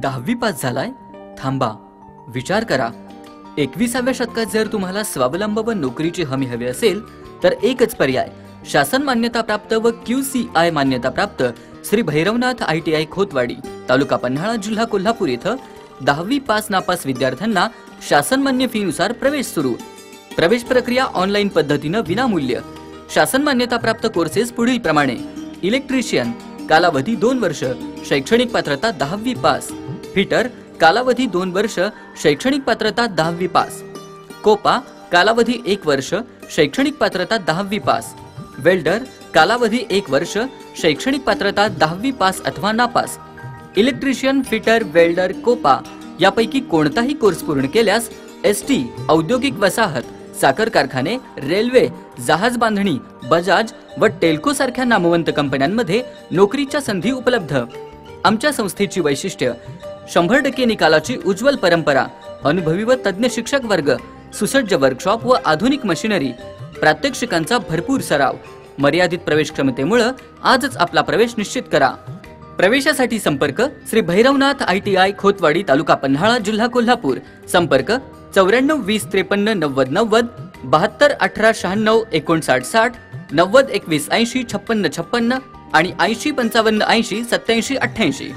10वी पास झालाय? थांबा, विचार करा. 21व्या शतकात जर तुम्हाला स्वावलंब व नोकरीची हमी हवी असेल तर एकच पर्याय, शासन मान्यता प्राप्त व QCI मान्यता प्राप्त श्री भैरवनाथ ITI खोतवाडी, तालुका पन्हाळा, जिल्हा कोल्हापूर इथं 10वी पास नापास विद्यार्थ्यांना शासन मान्य फीनुसार प्रवेश सुरू. प्रवेश प्रक्रिया ऑनलाईन पद्धतीनं विनामूल्य. शासन मान्यता प्राप्त कोर्सेस पुढील प्रमाणे: इलेक्ट्रिशियन, कालावधी 2 वर्ष, शैक्षणिक पात्रता 10वी पास. फिटर, कालावधी 2 वर्ष, शैक्षणिक पात्रता 10वी पास. कोपा, कालावधी 1 वर्ष, शैक्षणिक पात्रता 10वी पास. वेल्डर, कालावधी 1 वर्ष, शैक्षणिक पात्रता 10वी पास अथवा नापास. इलेक्ट्रिशियन, फिटर, वेल्डर, कोपा यापैकी कोणताही कोर्स पूर्ण केल्यास ST, औद्योगिक वसाहत, साखर कारखाने, रेल्वे, जहाज बांधणी, बजाज व टेल्को सारख्या नामवंत कंपन्यांमध्ये नोकरीच्या संधी उपलब्ध. आमच्या संस्थेची वैशिष्ट्य: 100% निकालाची उज्ज्वल परंपरा, अनुभवी व तज्ञ शिक्षक वर्ग, सुसज्ज वर्कशॉप व आधुनिक मशिनरी, प्रात्यक्षिकांचा भरपूर सराव. मर्यादित प्रवेश क्षमतेमुळे आजच आपला प्रवेश निश्चित करा. प्रवेशासाठी संपर्क श्री भैरवनाथ ITI खोतवाडी, तालुका पन्हाळा, जिल्हा कोल्हापूर. संपर्क 94 20 53 90 90, 72 18 96 59 60, 90 21 80 56 56 आणि 80 55 80 87 88.